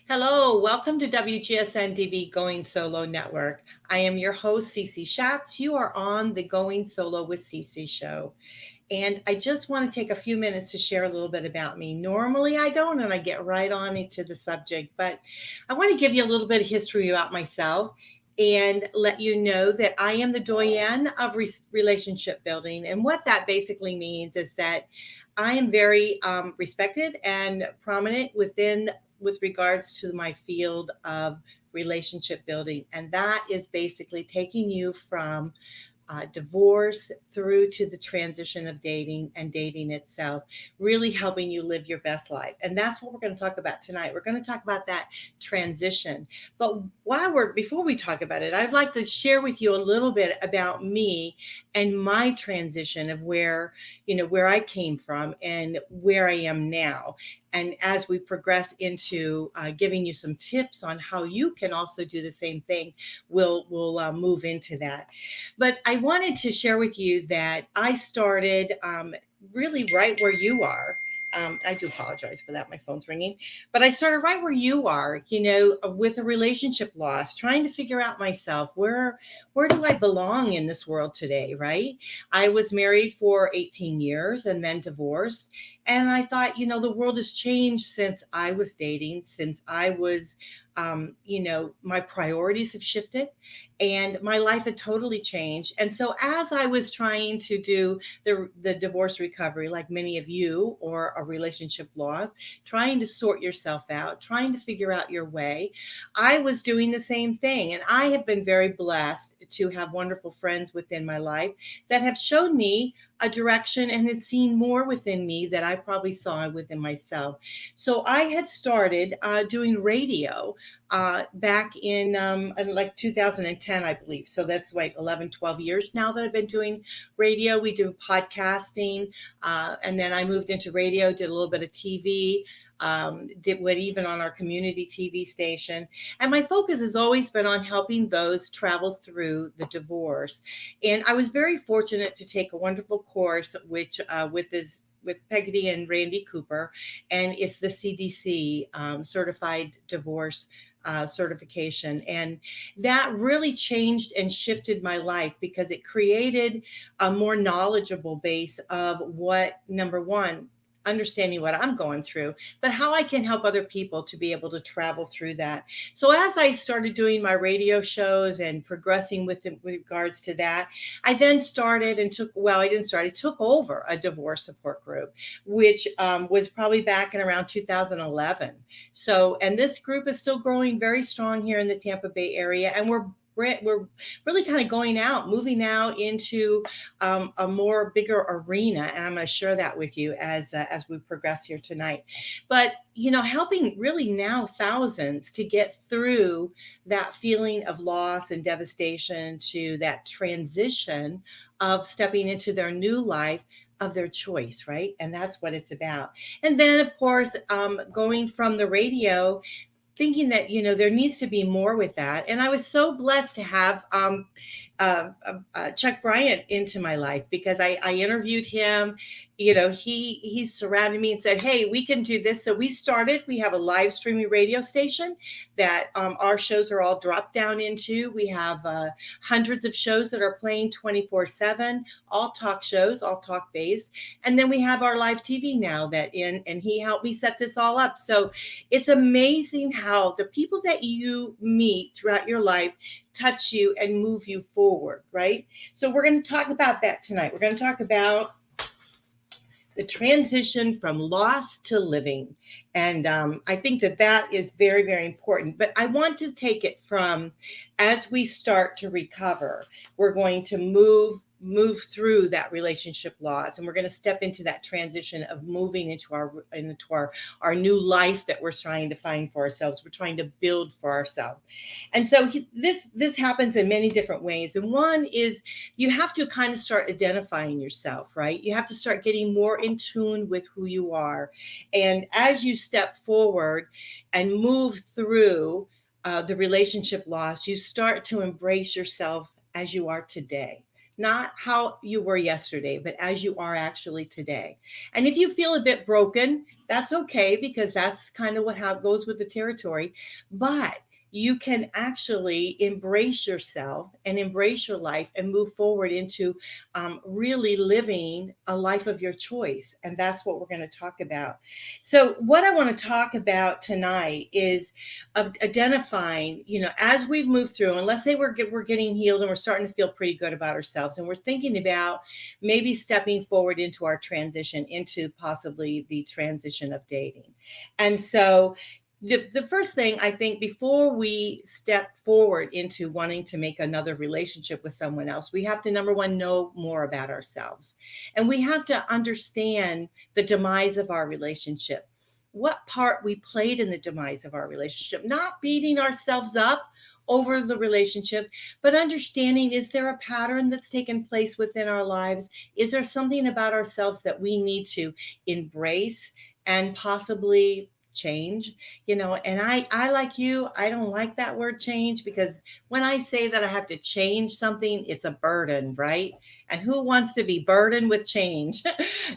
Hello, welcome to WGSN-DB Going Solo Network. I am your host, Cece Shatz. You are on the Going Solo with Cece show. And I just want to take a few minutes to share a little bit about me. Normally I don't, and I get right on into the subject, but I want to give you a little bit of history about myself and let you know that I am the Doyenne of relationship building. And what that basically means is that I am very respected and prominent with regards to my field of relationship building. And that is basically taking you from divorce through to the transition of dating and dating itself, really helping you live your best life. And that's what we're going to talk about tonight. We're going to talk about that transition. But before we talk about it, I'd like to share with you a little bit about me and my transition of where I came from and where I am now. And as we progress into giving you some tips on how you can also do the same thing, we'll move into that. But I wanted to share with you that I started really right where you are. I do apologize for that. My phone's ringing. But I started right where you are, with a relationship loss, trying to figure out myself. Where do I belong in this world today, right? I was married for 18 years and then divorced. And I thought, the world has changed since I was dating, since I was, my priorities have shifted and my life had totally changed. And so as I was trying to do the divorce recovery, like many of you, or a relationship loss, trying to sort yourself out, trying to figure out your way, I was doing the same thing. And I have been very blessed to have wonderful friends within my life that have showed me a direction and had seen more within me that I probably saw within myself. So I had started doing radio back in like 2010, I believe. So that's like 11, 12 years now that I've been doing radio. We do podcasting. And then I moved into radio, did a little bit of TV, did what even on our community TV station. And my focus has always been on helping those travel through the divorce. And I was very fortunate to take a wonderful course, which with Peggy and Randy Cooper, and it's the CDC certified divorce certification. And that really changed and shifted my life because it created a more knowledgeable base of what, number one, understanding what I'm going through, but how I can help other people to be able to travel through that. So as I started doing my radio shows and progressing with regards to that, I then started and I took over a divorce support group, which was probably back in around 2011. So, and this group is still growing very strong here in the Tampa Bay area. And we're really kind of going out, moving out into a more bigger arena, and I'm going to share that with you as we progress here tonight. But helping really now thousands to get through that feeling of loss and devastation to that transition of stepping into their new life of their choice, right? And that's what it's about. And then, of course, going from the radio, thinking that there needs to be more with that. And I was so blessed to have Chuck Bryant into my life because I interviewed him. He surrounded me and said, "Hey, we can do this." So we have a live streaming radio station that our shows are all dropped down into. We have hundreds of shows that are playing 24/7, all talk shows, all talk based. And then we have our live TV now and he helped me set this all up. So it's amazing how the people that you meet throughout your life touch you and move you forward, right? So we're going to talk about that tonight. We're going to talk about the transition from loss to living. And I think that is very, very important. But I want to take it from as we start to recover, we're going to move through that relationship loss, and we're going to step into that transition of moving into our new life that we're trying to find for ourselves. We're trying to build for ourselves. And so this happens in many different ways. And one is you have to kind of start identifying yourself, right? You have to start getting more in tune with who you are. And as you step forward and move through the relationship loss, you start to embrace yourself as you are today. not how you were yesterday, but as you are actually today. And if you feel a bit broken, that's okay, because that's kind of how it goes with the territory. But you can actually embrace yourself and embrace your life and move forward into really living a life of your choice. And that's what we're going to talk about. So, what I want to talk about tonight is of identifying, as we've moved through, and let's say we're getting healed and we're starting to feel pretty good about ourselves, and we're thinking about maybe stepping forward into our transition, into possibly the transition of dating. And so, the first thing I think, before we step forward into wanting to make another relationship with someone else, we have to, number one, know more about ourselves. And we have to understand the demise of our relationship, what part we played in the demise of our relationship, not beating ourselves up over the relationship, but understanding, is there a pattern that's taken place within our lives? Is there something about ourselves that we need to embrace and possibly change? And I like you, I don't like that word change, because when I say that I have to change something, it's a burden, right? And who wants to be burdened with change?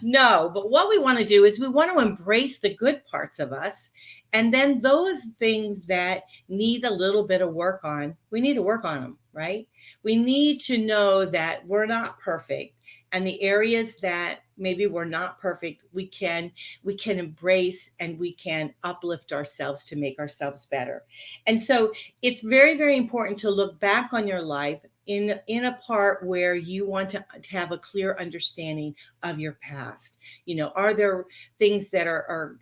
No, but what we want to do is we want to embrace the good parts of us, and then those things that need a little bit of work on, we need to work on them, right? We need to know that we're not perfect, and the areas that maybe we're not perfect, we can embrace, and we can uplift ourselves to make ourselves better. And so it's very, very important to look back on your life in a part where you want to have a clear understanding of your past. Are there things that are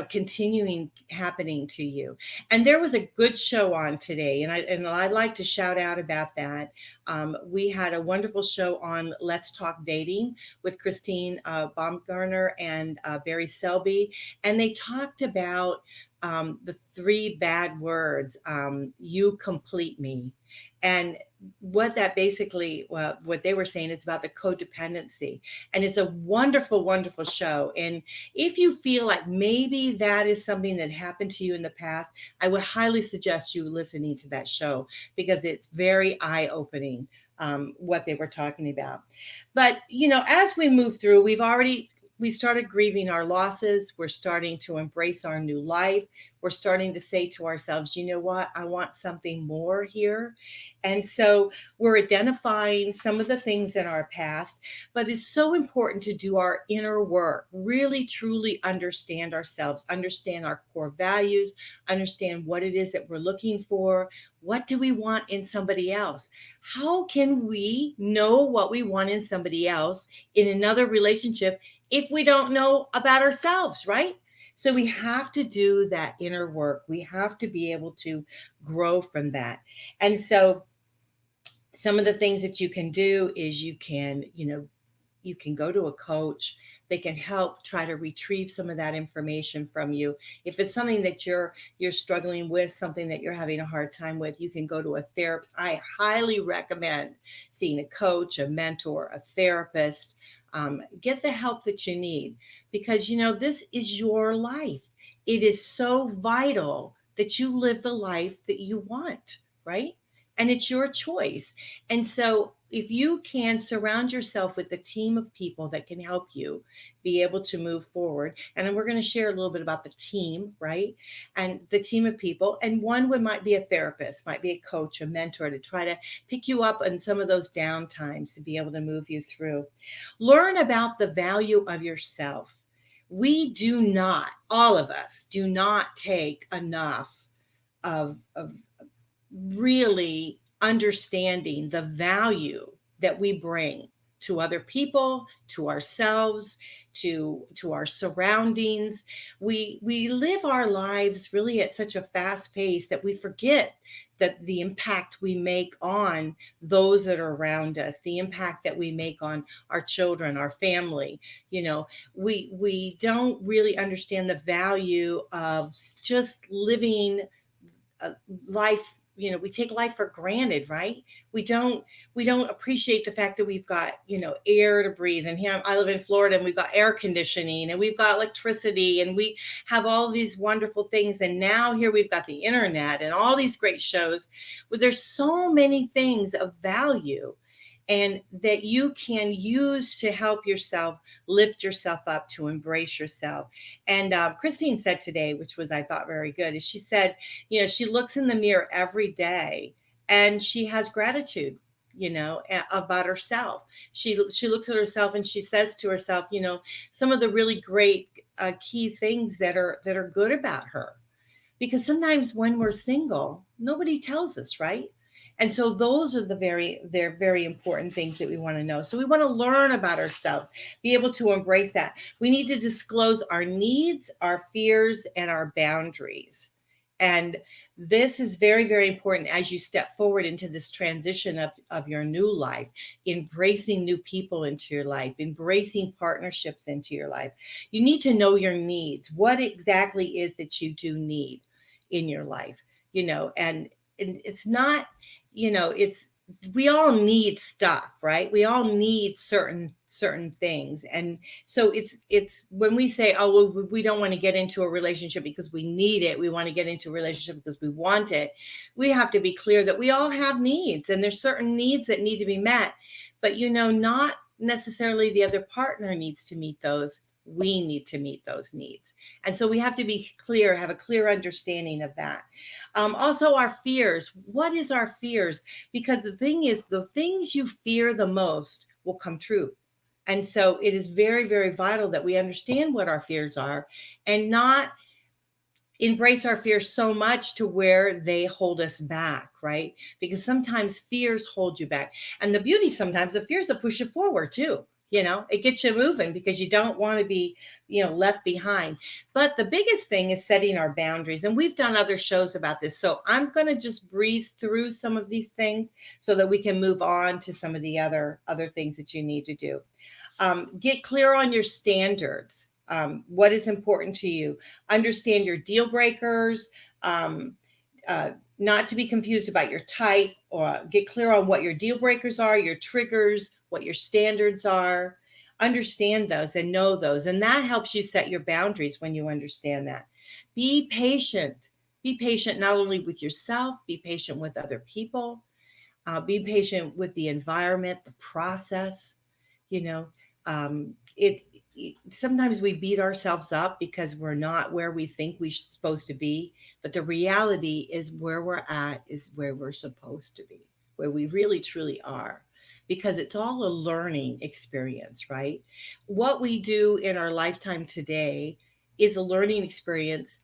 continuing happening to you? And there was a good show on today, and I'd like to shout out about that. We had a wonderful show on Let's Talk Dating with Christine Baumgartner and Barry Selby, and they talked about the three bad words, you complete me. And what that basically, well, what they were saying, it's about the codependency. And it's a wonderful, wonderful show. And if you feel like maybe that is something that happened to you in the past, I would highly suggest you listening to that show, because it's very eye-opening, what they were talking about. But, as we move through, we started grieving our losses. We're starting to embrace our new life. We're starting to say to ourselves, you know what? I want something more here. And so we're identifying some of the things in our past, but it's so important to do our inner work, really, truly understand ourselves, understand our core values, understand what it is that we're looking for. What do we want in somebody else? How can we know what we want in somebody else in another relationship if we don't know about ourselves, right? So we have to do that inner work. We have to be able to grow from that. And so some of the things that you can do is you can go to a coach. They can help try to retrieve some of that information from you. If it's something that you're struggling with, something that you're having a hard time with, you can go to a therapist. I highly recommend seeing a coach, a mentor, a therapist. Get the help that you need, because this is your life. It is so vital that you live the life that you want, right? And it's your choice. And so if you can surround yourself with a team of people that can help you be able to move forward, and then we're going to share a little bit about the team, right? And the team of people, and one would might be a therapist, might be a coach, a mentor, to try to pick you up on some of those down times to be able to move you through. Learn about the value of yourself. We do not, all of us do not take enough of really understanding the value that we bring to other people, to ourselves, to our surroundings. We live our lives really at such a fast pace that we forget that the impact we make on those that are around us, the impact that we make on our children, our family. We don't really understand the value of just living life. We take life for granted, right? We don't appreciate the fact that we've got air to breathe. And here I live in Florida, and we've got air conditioning, and we've got electricity, and we have all these wonderful things. And now here we've got the internet and all these great shows, where there's so many things of value and that you can use to help yourself lift yourself up, to embrace yourself. And Christine said today, which was, I thought, very good, is she said, she looks in the mirror every day and she has gratitude, about herself. She looks at herself and she says to herself, some of the really great key things that are good about her, because sometimes when we're single, nobody tells us, right? And so those are they're very important things that we want to know. So we want to learn about ourselves, be able to embrace that. We need to disclose our needs, our fears, and our boundaries. And this is very, very important as you step forward into this transition of your new life, embracing new people into your life, embracing partnerships into your life. You need to know your needs, what exactly is that you do need in your life, and it's not, it's, we all need stuff, right? We all need certain things. And so it's when we say, oh, well, we don't want to get into a relationship because we need it, we want to get into a relationship because we want it, we have to be clear that we all have needs, and there's certain needs that need to be met, but not necessarily the other partner needs to meet those. We need to meet those needs. And so we have to be clear, have a clear understanding of that. Also, our fears. What is our fears? Because the thing is, the things you fear the most will come true. And so it is very, very vital that we understand what our fears are and not embrace our fears so much to where they hold us back, right? Because sometimes fears hold you back. And the beauty sometimes, the fears will push you forward too. It gets you moving because you don't want to be, left behind. But the biggest thing is setting our boundaries. And we've done other shows about this. So I'm going to just breeze through some of these things so that we can move on to some of the other things that you need to do. Get clear on your standards. What is important to you? Understand your deal breakers. Not to be confused about your type, or get clear on what your deal breakers are, your triggers, what your standards are. Understand those and know those. And that helps you set your boundaries when you understand that. Be patient. Be patient not only with yourself, be patient with other people, be patient with the environment, the process. It sometimes we beat ourselves up because we're not where we think we're supposed to be, but the reality is where we're at is where we're supposed to be, where we really truly are, because it's all a learning experience, right? What we do in our lifetime today is a learning experience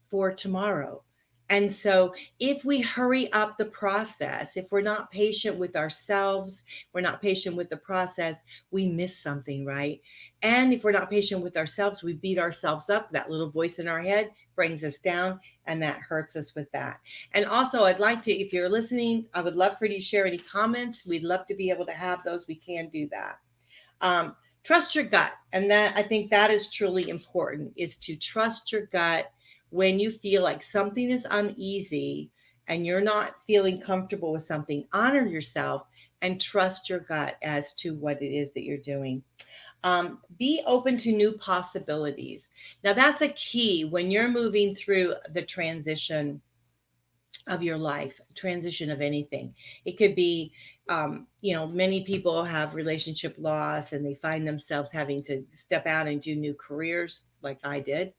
for tomorrow. And so if we hurry up the process, if we're not patient with ourselves, we're not patient with the process, we miss something, right? And if we're not patient with ourselves, we beat ourselves up. That little voice in our head brings us down, and that hurts us with that. And also, I'd like to, if you're listening, I would love for you to share any comments. We'd love to be able to have those. We can do that. Trust your gut. And that, I think that is truly important, is to trust your gut. When you feel like something is uneasy and you're not feeling comfortable with something, honor yourself and trust your gut as to what it is that you're doing. Be open to new possibilities. Now, that's a key when you're moving through the transition of your life, transition of anything. It could be, many people have relationship loss and they find themselves having to step out and do new careers, like I did.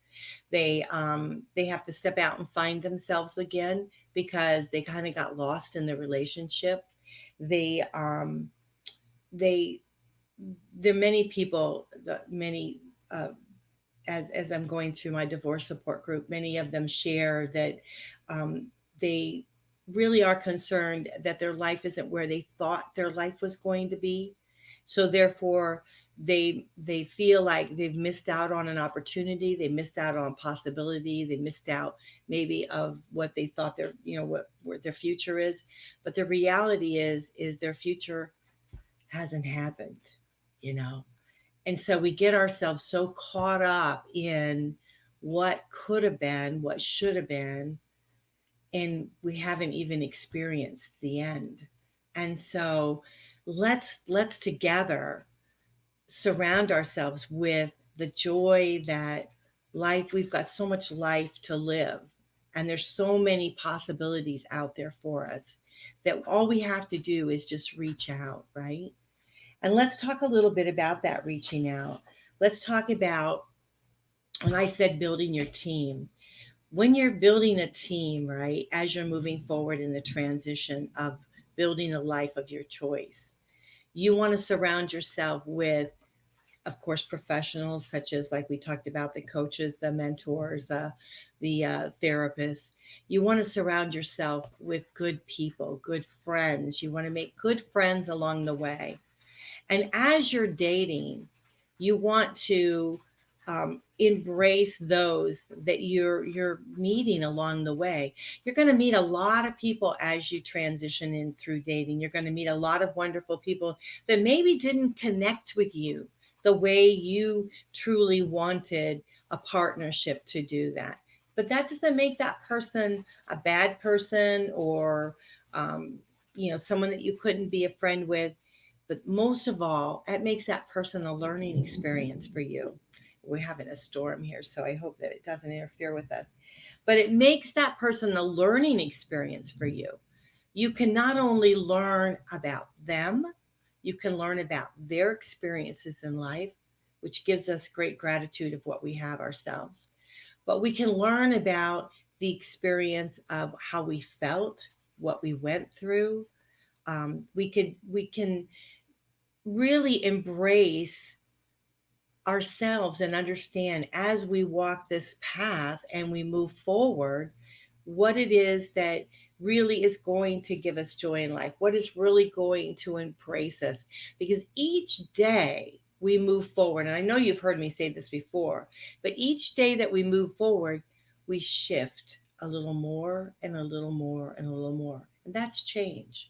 They have to step out and find themselves again because they kind of got lost in the relationship. There are many people, as I'm going through my divorce support group, many of them share that they really are concerned that their life isn't where they thought their life was going to be. So therefore, they feel like they've missed out on an opportunity, they missed out on possibility, they missed out maybe of what they thought their, what their future is. But the reality is their future hasn't happened, And so we get ourselves so caught up in what could have been, what should have been, and we haven't even experienced the end. And so let's together surround ourselves with the joy that life, we've got so much life to live, and there's so many possibilities out there for us. that all we have to do is just reach out, right? And let's talk a little bit about that reaching out. Let's talk about, when I said building your team, when you're building a team, right, as you're moving forward in the transition of building a life of your choice, you want to surround yourself with, of course, professionals such as, like we talked about, the coaches, the mentors, the therapists. You want to surround yourself with good people, good friends. You want to make good friends along the way. And as you're dating, you want to embrace those that you're meeting along the way. You're going to meet a lot of people as you transition in through dating. You're going to meet a lot of wonderful people that maybe didn't connect with you the way you truly wanted a partnership to do that. But that doesn't make that person a bad person, or someone that you couldn't be a friend with. But most of all, it makes that person a learning experience for you. We're having a storm here, so I hope that it doesn't interfere with us. But it makes that person a learning experience for you. You can not only learn about them, you can learn about their experiences in life, which gives us great gratitude of what we have ourselves. But we can learn about the experience of how we felt, what we went through. We can really embrace ourselves and understand, as we walk this path and we move forward, what it is that really is going to give us joy in life, what is really going to embrace us. Because each day we move forward, and I know you've heard me say this before, but each day that we move forward, we shift a little more and a little more and a little more. And that's change,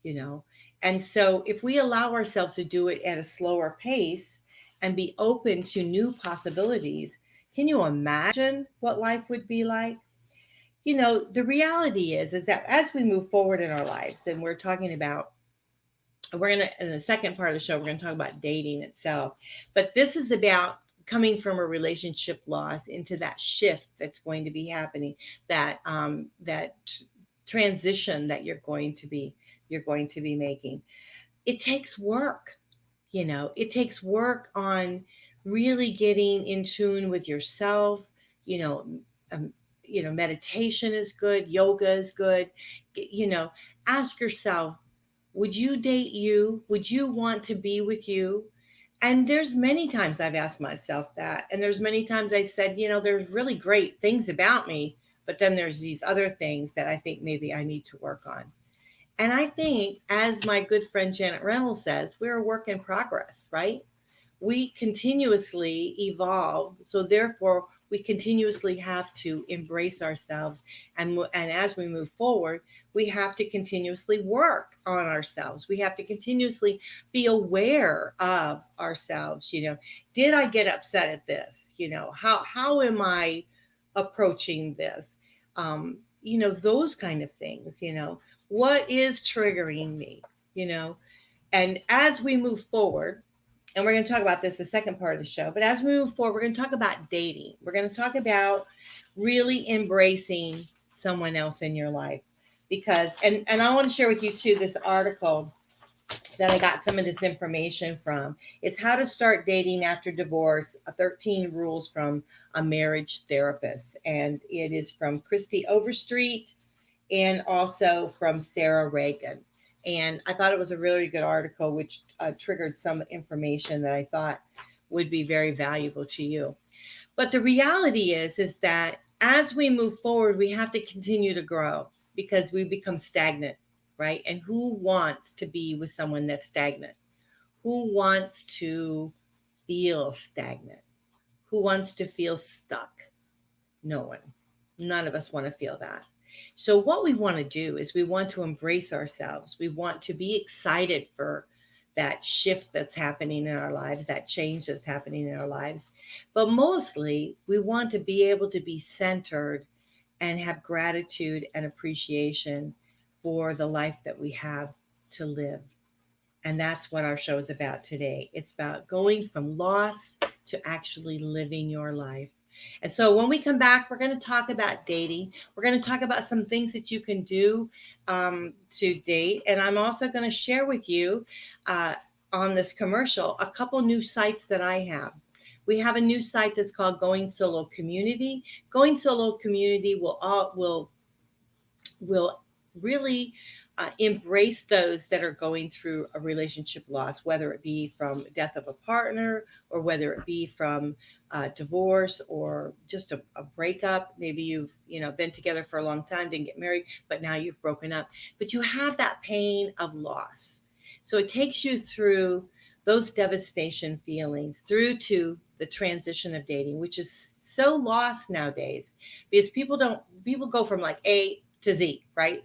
you know. And so if we allow ourselves to do it at a slower pace and be open to new possibilities, can you imagine what life would be like? The reality is that as we move forward in our lives, and we're talking about, we're going to, in the second part of the show, we're going to talk about dating itself. But this is about coming from a relationship loss into that shift that's going to be happening, that transition that you're going to be making. It takes work. It takes work on really getting in tune with yourself. you know um, Meditation is good, yoga is good. Ask yourself, would you date you? Would you want to be with you? And there's many times I've asked myself that, and there's many times I've said, there's really great things about me, but then there's these other things that I think maybe I need to work on. And I think, as my good friend Janet Reynolds says, we're a work in progress, right? We continuously evolve. So therefore, we continuously have to embrace ourselves. And as we move forward, we have to continuously work on ourselves. We have to continuously be aware of ourselves. Did I get upset at this? How am I approaching this? Those kind of things. What is triggering me? you know and as we move forward, and we're going to talk about this the second part of the show, but as we move forward, we're going to talk about dating. We're going to talk about really embracing someone else in your life. Because and I want to share with you too this article that I got some of this information from. It's How to Start Dating After Divorce, 13 Rules from a Marriage Therapist. And it is from Christy Overstreet and also from Sarah Reagan. And I thought it was a really good article, which triggered some information that I thought would be very valuable to you. But the reality is that as we move forward, we have to continue to grow, because we become stagnant, right? And who wants to be with someone that's stagnant? Who wants to feel stagnant? Who wants to feel stuck? No one. None of us want to feel that. So what we want to do is we want to embrace ourselves. We want to be excited for that shift that's happening in our lives, that change that's happening in our lives. But mostly, we want to be able to be centered and have gratitude and appreciation for the life that we have to live. And that's what our show is about today. It's about going from loss to actually living your life. And so when we come back, we're going to talk about dating. We're going to talk about some things that you can do to date. And I'm also going to share with you on this commercial a couple new sites that I have. We have a new site that's called Going Solo Community. Going Solo Community will really embrace those that are going through a relationship loss, whether it be from death of a partner or whether it be from divorce or just a breakup. Maybe you've been together for a long time, didn't get married, but now you've broken up. But you have that pain of loss. So it takes you through those devastation feelings through to the transition of dating, which is so lost nowadays because people go from like A to Z, right?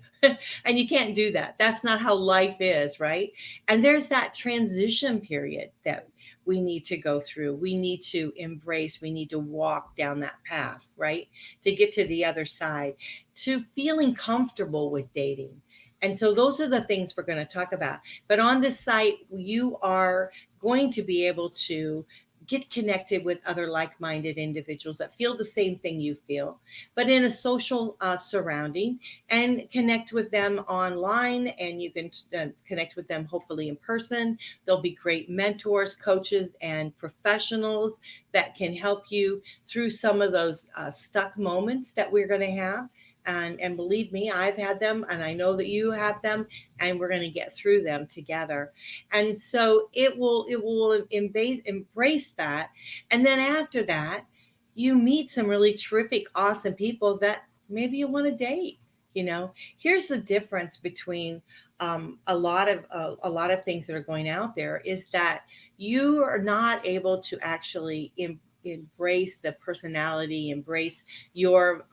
And you can't do that. That's not how life is, right? And there's that transition period that we need to go through. We need to embrace, we need to walk down that path, right? To get to the other side, to feeling comfortable with dating. And so those are the things we're going to talk about. But on this site, you are going to be able to get connected with other like-minded individuals that feel the same thing you feel, but in a social surrounding, and connect with them online, and you can connect with them hopefully in person. There'll be great mentors, coaches, and professionals that can help you through some of those stuck moments that we're going to have. And believe me, I've had them, and I know that you have them, and we're going to get through them together. And so it will embrace that. And then after that, you meet some really terrific, awesome people that maybe you want to date. Here's the difference between a lot of things that are going out there is that you are not able to actually embrace the personality, embrace your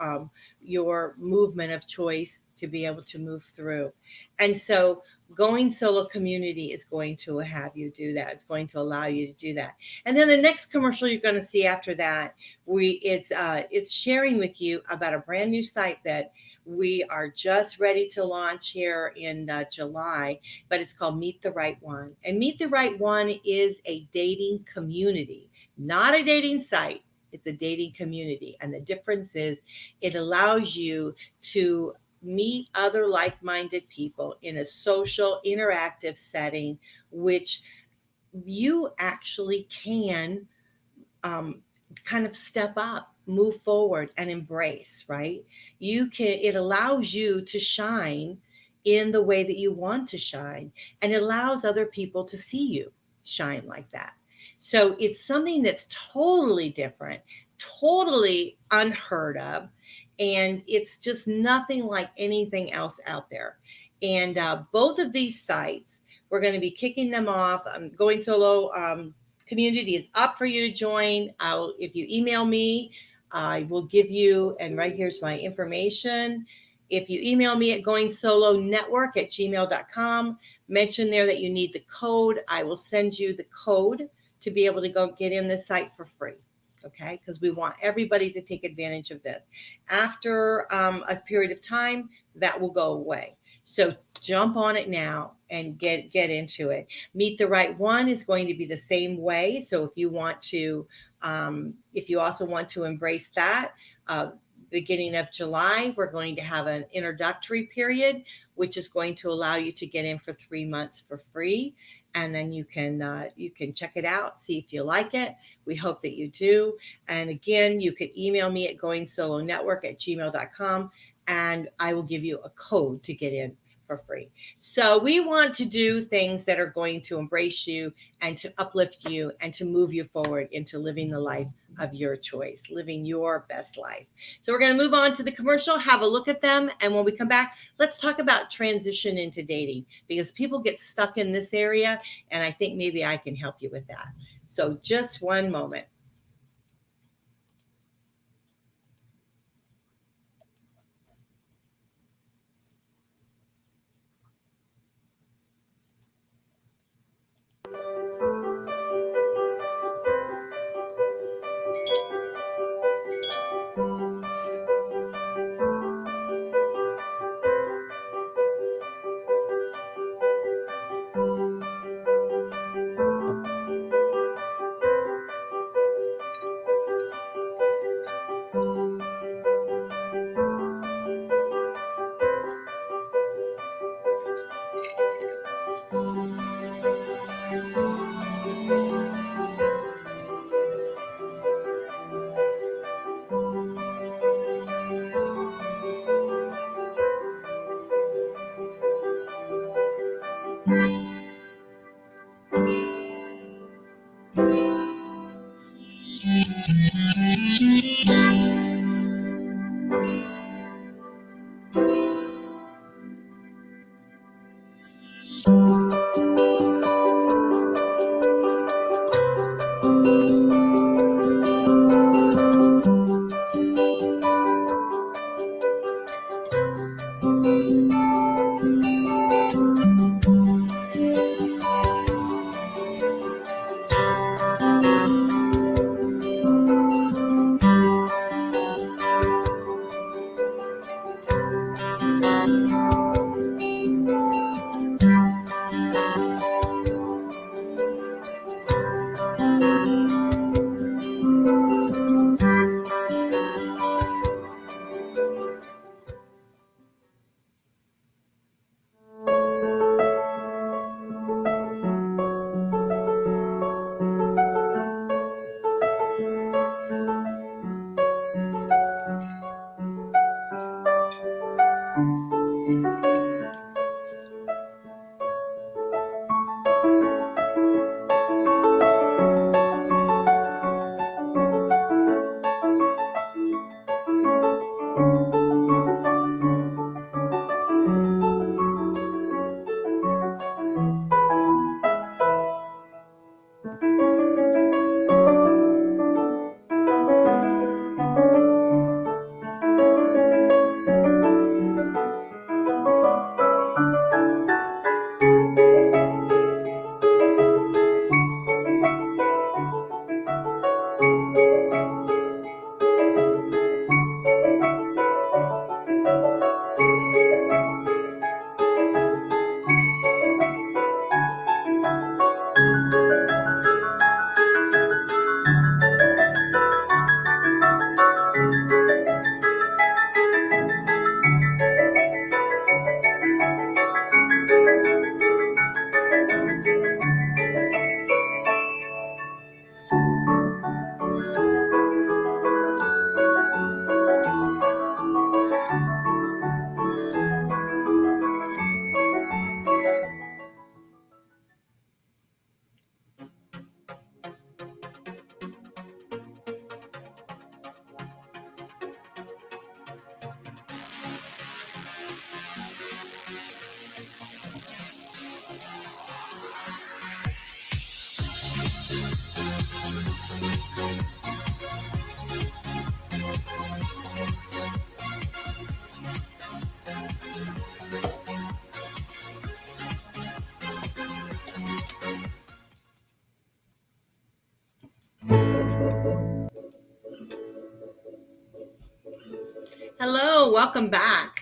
movement of choice to be able to move through. And so Going Solo Community is going to have you do that. It's going to allow you to do that. And then the next commercial you're going to see after that, it's sharing with you about a brand new site that we are just ready to launch here in July, but it's called Meet the Right One. And Meet the Right One is a dating community, not a dating site. It's a dating community. And the difference is it allows you to meet other like-minded people in a social, interactive setting, which you actually can kind of step up, move forward, and embrace, right? It allows you to shine in the way that you want to shine, and it allows other people to see you shine like that. So it's something that's totally different, totally unheard of, and it's just nothing like anything else out there. And both of these sites, we're going to be kicking them off. Going Solo Community is up for you to join. If you email me, I will give you, and right here's my information. If you email me at goingsolonetwork@gmail.com, mention there that you need the code. I will send you the code to be able to go get in the site for free. Okay, because we want everybody to take advantage of this. After a period of time, that will go away. So jump on it now and get into it. Meet the Right One is going to be the same way. So if you also want to embrace that, beginning of July, we're going to have an introductory period, which is going to allow you to get in for 3 months for free. And then you can check it out, see if you like it. We hope that you do. And again, you can email me at goingsolonetwork@gmail.com, and I will give you a code to get in for free. So we want to do things that are going to embrace you and to uplift you and to move you forward into living the life of your choice, living your best life. So we're going to move on to the commercial, have a look at them. And when we come back, let's talk about transition into dating, because people get stuck in this area. And I think maybe I can help you with that. So just one moment. Hello, welcome back.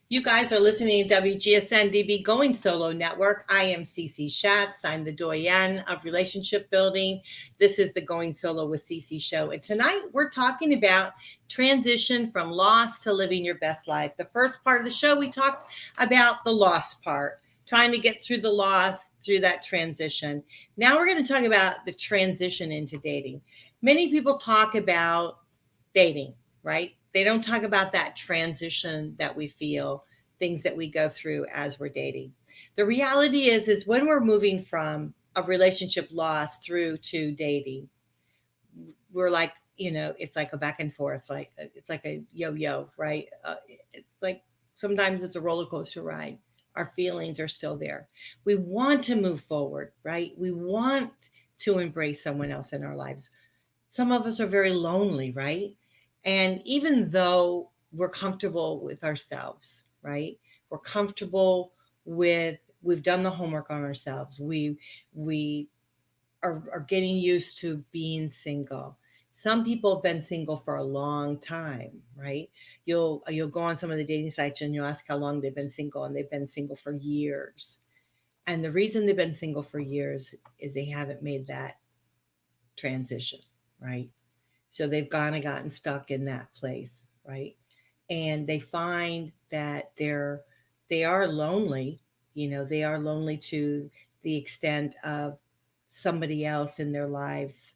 You guys are listening to WGSN-DB Going Solo Network. I am Cece Shatz. I'm the Doyenne of relationship building. This is the Going Solo with Cece show. And tonight we're talking about transition from loss to living your best life. The first part of the show, we talked about the loss part, trying to get through the loss, through that transition. Now we're going to talk about the transition into dating. Many people talk about dating, right? They don't talk about that transition that we feel, things that we go through as we're dating. The reality is when we're moving from a relationship loss through to dating, we're like, it's like a back and forth, like it's like a yo-yo, right? It's like sometimes it's a roller coaster ride. Our feelings are still there. We want to move forward, right? We want to embrace someone else in our lives. Some of us are very lonely, right? And even though we're comfortable with ourselves, right? We're comfortable we've done the homework on ourselves. We are getting used to being single. Some people have been single for a long time, right? You'll go on some of the dating sites and you'll ask how long they've been single, and they've been single for years. And the reason they've been single for years is they haven't made that transition, right? So they've kind of gotten stuck in that place, right? And they find that they are lonely, they are lonely to the extent of somebody else in their lives,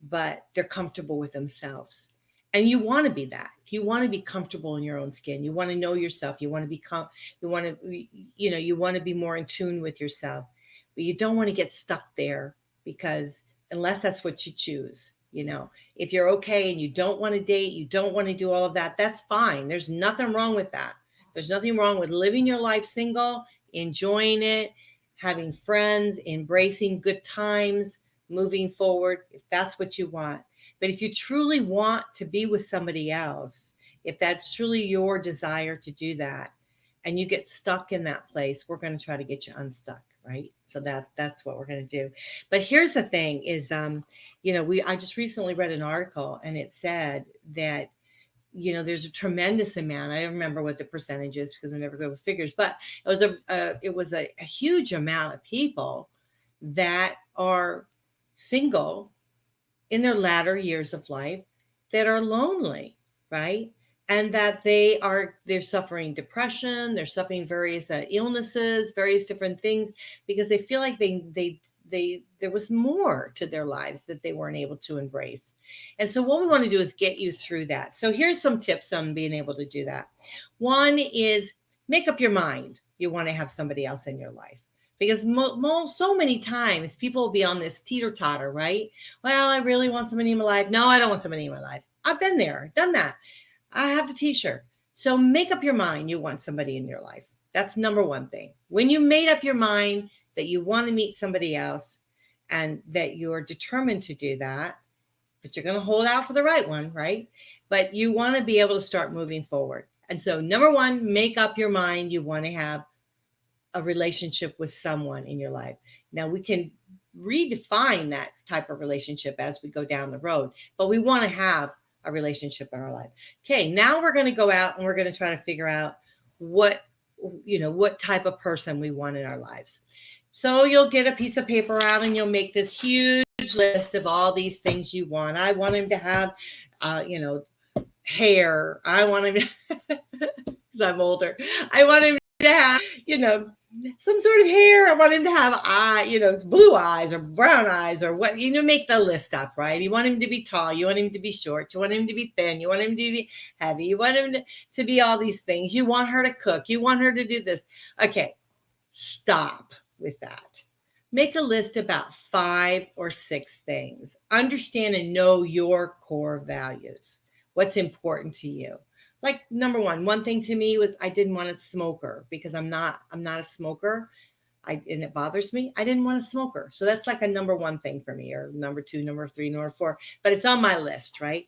but they're comfortable with themselves. And you want to be that. You want to be comfortable in your own skin. You want to know yourself. You want to become, you want to, you want to be more in tune with yourself, but you don't want to get stuck there, because unless that's what you choose, if you're okay and you don't want to date, you don't want to do all of that, that's fine. There's nothing wrong with that. There's nothing wrong with living your life single, enjoying it, having friends, embracing good times, moving forward, if that's what you want. But if you truly want to be with somebody else, if that's truly your desire to do that, and you get stuck in that place, we're going to try to get you unstuck, right? So that's what we're going to do. But here's the thing is, I just recently read an article, and it said that, there's a tremendous amount. I don't remember what the percentage is because I'm never good with figures, but it was a huge amount of people that are single in their latter years of life that are lonely, right? And that they're suffering depression, they're suffering various illnesses, various different things, because they feel like there was more to their lives that they weren't able to embrace. And so what we want to do is get you through that. So here's some tips on being able to do that. One is make up your mind you want to have somebody else in your life. Because so many times people will be on this teeter-totter, right? Well, I really want somebody in my life. No, I don't want somebody in my life. I've been there, done that. I have the t-shirt. So make up your mind you want somebody in your life. That's number one thing. When you made up your mind that you want to meet somebody else and that you're determined to do that, but you're going to hold out for the right one, right? But you want to be able to start moving forward. And so number one, make up your mind you want to have a relationship with someone in your life. Now we can redefine that type of relationship as we go down the road, but we want to have a relationship in our life. Okay, now we're going to go out and we're going to try to figure out what type of person we want in our lives. So you'll get a piece of paper out and you'll make this huge list of all these things you want. I want him to have, hair. I want him to, because I'm older. I want him to have, some sort of hair. I want him to have blue eyes or brown eyes or what, make the list up, right? You want him to be tall. You want him to be short. You want him to be thin. You want him to be heavy. You want him to be all these things. You want her to cook. You want her to do this. Okay, stop with that. Make a list about 5 or 6 things. Understand and know your core values. What's important to you. Like number one thing to me was I didn't want a smoker because I'm not a smoker. And it bothers me. I didn't want a smoker. So that's like a number 1 thing for me, or number 2, number 3, number 4, but it's on my list, right?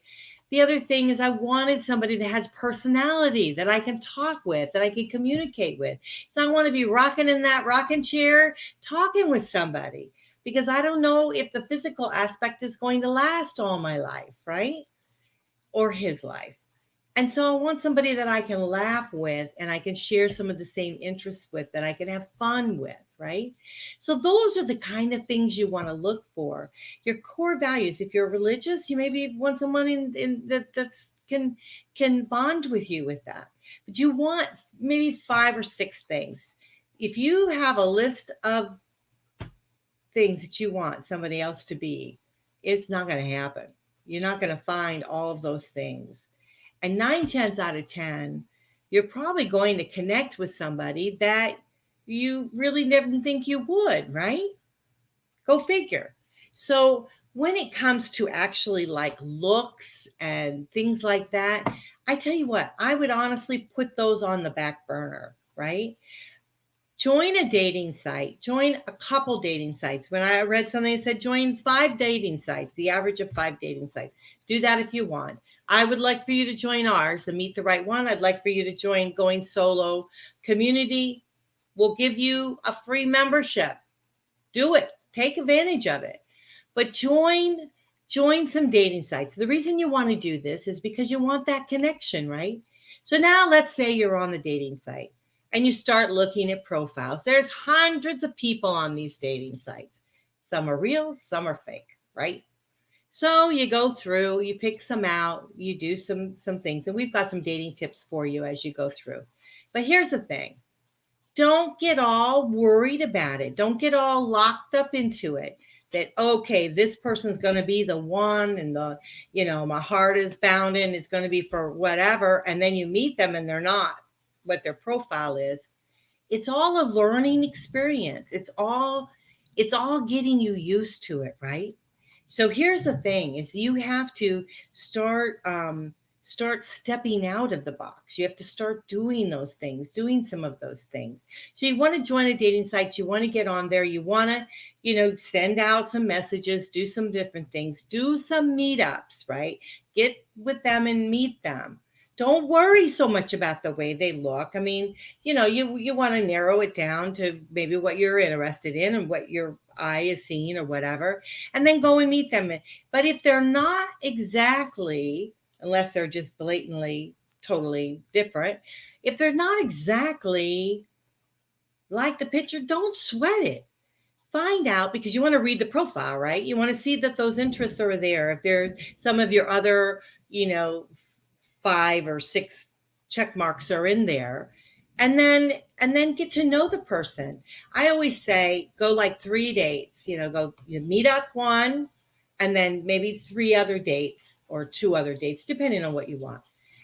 The other thing is I wanted somebody that has personality that I can talk with, that I can communicate with. So I want to be rocking in that rocking chair, talking with somebody, because I don't know if the physical aspect is going to last all my life, right? Or his life. And so I want somebody that I can laugh with and I can share some of the same interests with, that I can have fun with, right? So those are the kind of things you want to look for. Your core values. If you're religious, you maybe want someone that can bond with you with that. But you want maybe 5 or 6 things. If you have a list of things that you want somebody else to be, it's not going to happen. You're not going to find all of those things. And 9 times out of 10, you're probably going to connect with somebody that you really never think you would, right? Go figure. So when it comes to actually like looks and things like that, I tell you what, I would honestly put those on the back burner, right? Join a dating site. Join a couple dating sites. When I read something that said join 5 dating sites, the average of 5 dating sites. Do that if you want. I would like for you to join ours, the Meet the Right One. I'd like for you to join Going Solo Community. We'll give you a free membership. Do it. Take advantage of it. But join some dating sites. The reason you want to do this is because you want that connection, right? So now let's say you're on the dating site and you start looking at profiles. There's hundreds of people on these dating sites. Some are real, some are fake, right? So you go through, you pick some out, you do some things, and we've got some dating tips for you as you go through. But here's the thing. Don't get all worried about it. Don't get all locked up into it. that, okay, this person's going to be the one, and my heart is bounding, it's going to be for whatever. And then you meet them and they're not what their profile is. It's all a learning experience. It's all getting you used to it, right? So here's the thing is you have to start stepping out of the box. You have to start doing those things, doing some of those things. So you want to join a dating site, you want to get on there, you want to, send out some messages, do some different things, do some meetups, right? Get with them and meet them. Don't worry so much about the way they look. I mean, you want to narrow it down to maybe what you're interested in and what your eye is seeing or whatever, and then go and meet them. But if they're not exactly, unless they're just blatantly, totally different, if they're not exactly like the picture, don't sweat it. Find out, because you want to read the profile, right? You want to see that those interests are there. If there's some of your other, 5 or 6 check marks are in there, and then get to know the person. I always say go like 3 dates, go meet up 1, and then maybe 3 other dates or 2 other dates, depending on what you want.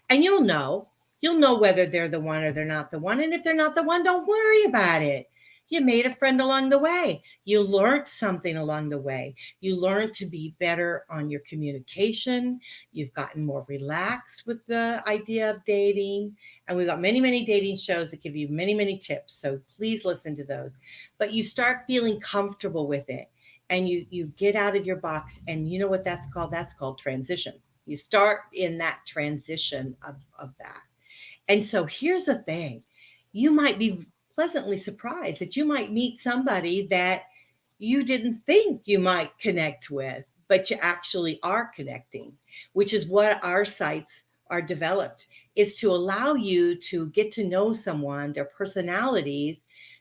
And you'll know whether they're the one or they're not the one. And if they're not the one, don't worry about it. You made a friend along the way. You learned something along the way. You learned to be better on your communication. You've gotten more relaxed with the idea of dating. And we've got many, many dating shows that give you many, many tips. So please listen to those. But you start feeling comfortable with it. And you get out of your box. And you know what that's called? That's called transition. You start in that transition of that. And so here's the thing. You might be pleasantly surprised that you might meet somebody that you didn't think you might connect with, but you actually are connecting, which is what our sites are developed, is to allow you to get to know someone, their personalities,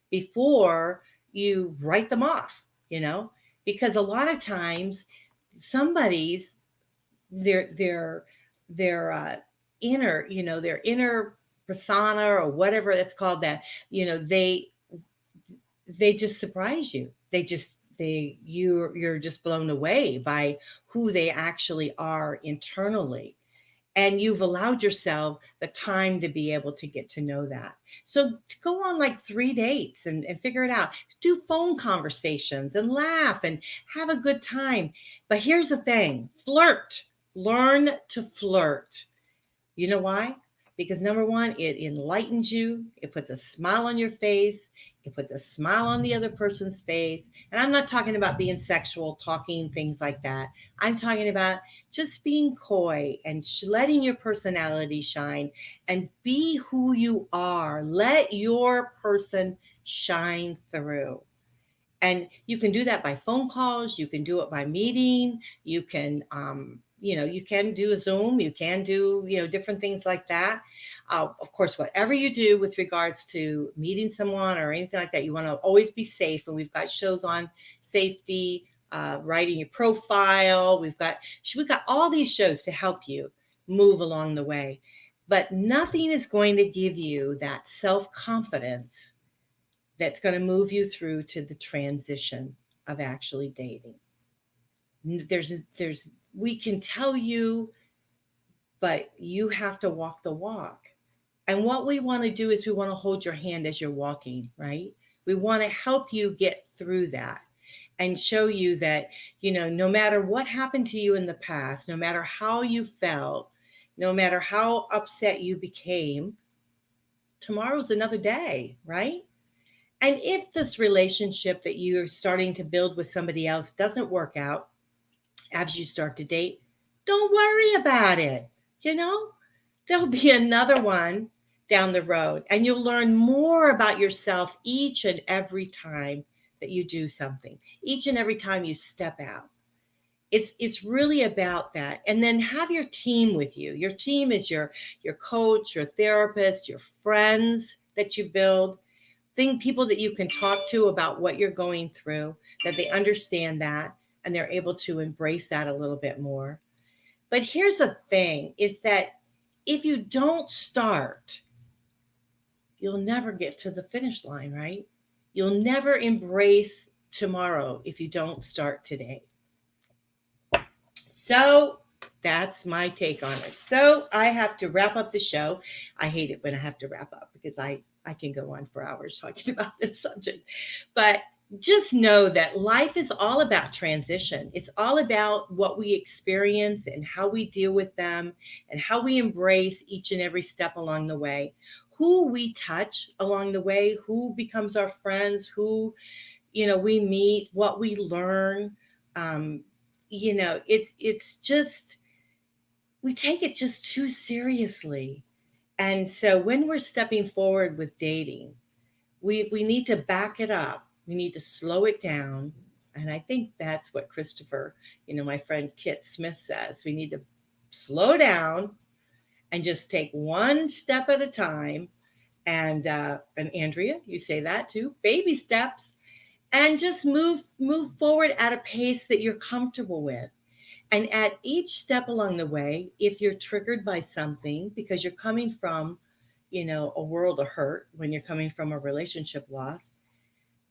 before you write them off, because a lot of times somebody's their inner persona or whatever that's called, that they just surprise you. You're just blown away by who they actually are internally. And you've allowed yourself the time to be able to get to know that. So to go on like 3 dates and figure it out. Do phone conversations and laugh and have a good time. But here's the thing, flirt. Learn to flirt. You know why? Because number one, it enlightens you. It puts a smile on your face. It puts a smile on the other person's face. And I'm not talking about being sexual, talking, things like that. I'm talking about just being coy and letting your personality shine and be who you are. Let your person shine through. And you can do that by phone calls. You can do it by meeting. You can, you can do a Zoom. You can do, different things like that. Of course, whatever you do with regards to meeting someone or anything like that, you want to always be safe. And we've got shows on safety, writing your profile. We've got all these shows to help you move along the way. But nothing is going to give you that self-confidence that's going to move you through to the transition of actually dating. We can tell you, but you have to walk the walk. And what we want to do is we want to hold your hand as you're walking, right? We want to help you get through that and show you that, no matter what happened to you in the past, no matter how you felt, no matter how upset you became, tomorrow's another day, right? And if this relationship that you're starting to build with somebody else doesn't work out as you start to date, don't worry about it. There'll be another one down the road, and you'll learn more about yourself each and every time that you do something, each and every time you step out. It's really about that. And then have your team with you. Your team is your coach, your therapist, your friends that you build. People that you can talk to about what you're going through, that they understand that and they're able to embrace that a little bit more. But here's the thing, is that if you don't start, you'll never get to the finish line, right? You'll never embrace tomorrow if you don't start today. So that's my take on it. So I have to wrap up the show. I hate it when I have to wrap up because I can go on for hours talking about this subject. But just know that life is all about transition. It's all about what we experience and how we deal with them and how we embrace each and every step along the way. Who we touch along the way, who becomes our friends, who, we meet, what we learn. Um, it's just, we take it just too seriously. And so when we're stepping forward with dating, we need to back it up. We need to slow it down. And I think that's what Christopher, my friend Kit Smith says. We need to slow down and just take one step at a time. And Andrea, you say that too, baby steps, and just move forward at a pace that you're comfortable with. And at each step along the way, if you're triggered by something because you're coming from, a world of hurt, when you're coming from a relationship loss,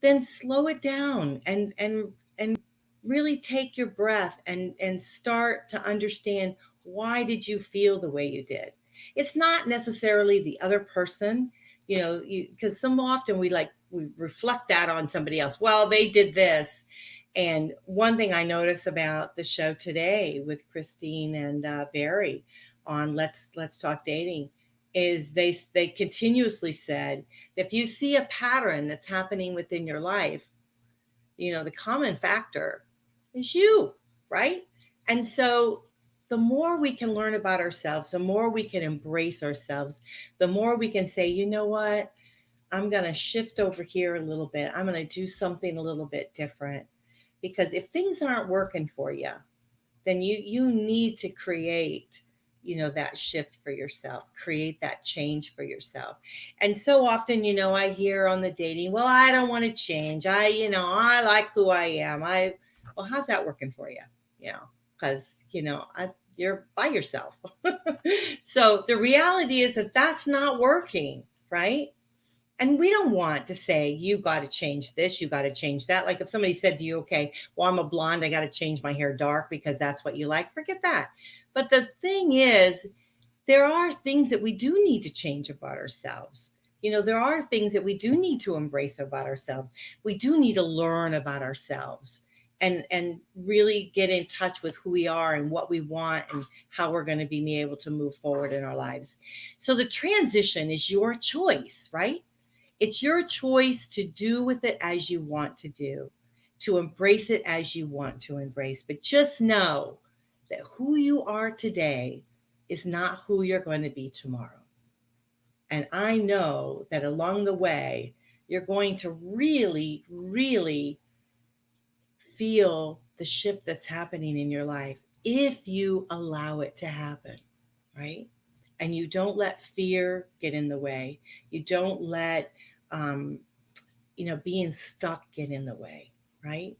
then slow it down and really take your breath and start to understand, why did you feel the way you did? It's not necessarily the other person, because so often we reflect that on somebody else. Well, they did this. And one thing I noticed about the show today with Christine and Barry on Let's Talk Dating is they continuously said, if you see a pattern that's happening within your life, the common factor is you, right? And so the more we can learn about ourselves, the more we can embrace ourselves, the more we can say, you know what, I'm going to shift over here a little bit. I'm going to do something a little bit different. Because if things aren't working for you, then you need to create, that shift for yourself, create that change for yourself. And so often, I hear on the dating, well, I don't want to change. I like who I am. Well, how's that working for you? Because, you're by yourself. So the reality is that that's not working, right? And we don't want to say, you got to change this, you got to change that. Like if somebody said to you, okay, well, I'm a blonde, I got to change my hair dark because that's what you like, forget that. But the thing is, there are things that we do need to change about ourselves. There are things that we do need to embrace about ourselves. We do need to learn about ourselves and really get in touch with who we are and what we want and how we're going to be able to move forward in our lives. So the transition is your choice, right? It's your choice to do with it as you want to do, to embrace it as you want to embrace. But just know that who you are today is not who you're going to be tomorrow. And I know that along the way, you're going to really, really feel the shift that's happening in your life if you allow it to happen, right? And you don't let fear get in the way. You don't let being stuck get in the way, right?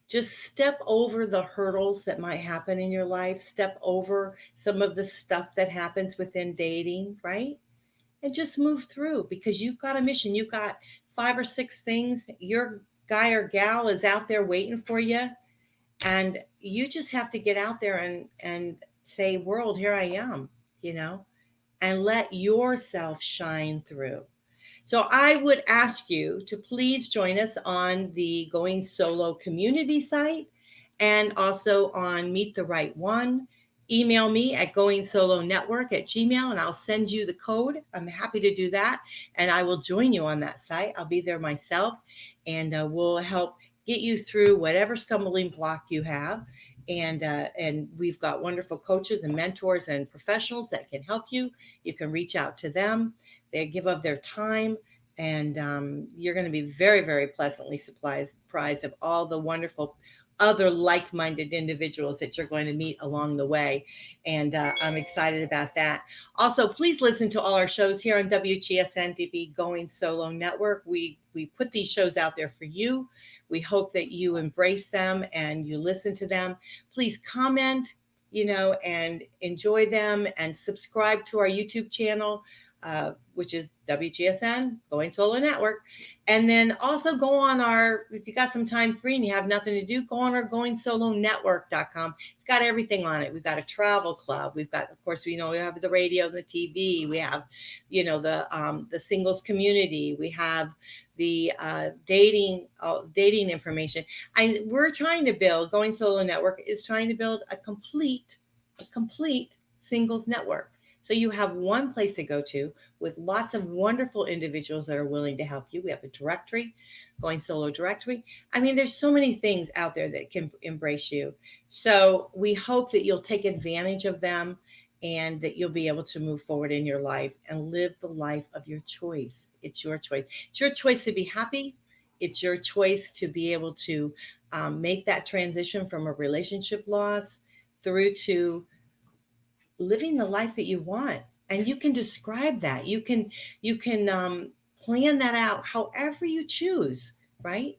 Just step over the hurdles that might happen in your life. Step over some of the stuff that happens within dating, right? And just move through, because you've got a mission. You've got 5 or 6 things. Your guy or gal is out there waiting for you. And you just have to get out there and say, world, here I am, and let yourself shine through. So I would ask you to please join us on the Going Solo community site and also on Meet the Right One. Email me at goingsolonetwork@gmail.com and I'll send you the code. I'm happy to do that. And I will join you on that site. I'll be there myself, and we'll help get you through whatever stumbling block you have. And we've got wonderful coaches and mentors and professionals that can help you. You can reach out to them. They give of their time, and you're going to be very, very pleasantly surprised of all the wonderful other like-minded individuals that you're going to meet along the way. And I'm excited about that. Also, please listen to all our shows here on WGSN-DB Going Solo Network. We put these shows out there for you. We hope that you embrace them and you listen to them. Please comment, and enjoy them, and subscribe to our YouTube channel. which is WGSN, Going Solo Network. And then also go on if you got some time free and you have nothing to do, go on our goingsolonetwork.com. It's got everything on it. We've got a travel club. We've got, of course, we have the radio, the TV. We have, the singles community. We have the dating information. We're trying to build, Going Solo Network is trying to build a complete singles network. So you have one place to go to with lots of wonderful individuals that are willing to help you. We have a directory, Going Solo directory. I mean, there's so many things out there that can embrace you. So we hope that you'll take advantage of them and that you'll be able to move forward in your life and live the life of your choice. It's your choice. It's your choice to be happy. It's your choice to be able to make that transition from a relationship loss through to living the life that you want. And you can describe that. You can plan that out however you choose, right?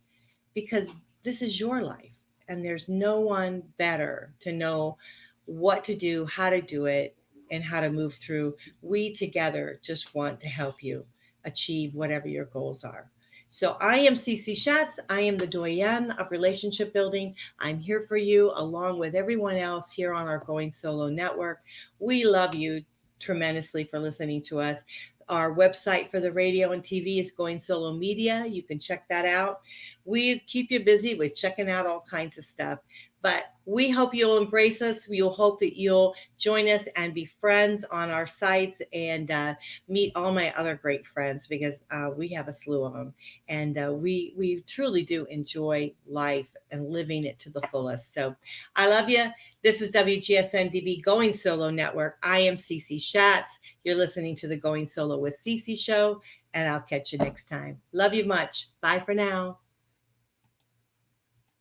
Because this is your life and there's no one better to know what to do, how to do it, and how to move through. We together just want to help you achieve whatever your goals are. So I am Cece Shatz. I am the Doyenne of relationship building. I'm here for you along with everyone else here on our Going Solo Network. We love you tremendously for listening to us. Our website for the radio and TV is Going Solo Media. You can check that out. We keep you busy with checking out all kinds of stuff. But we hope you'll embrace us. We'll hope that you'll join us and be friends on our sites and meet all my other great friends, because we have a slew of them. And we truly do enjoy life and living it to the fullest. So I love you. This is WGSN-DB Going Solo Network. I am Cece Shatz. You're listening to the Going Solo with Cece show, and I'll catch you next time. Love you much. Bye for now.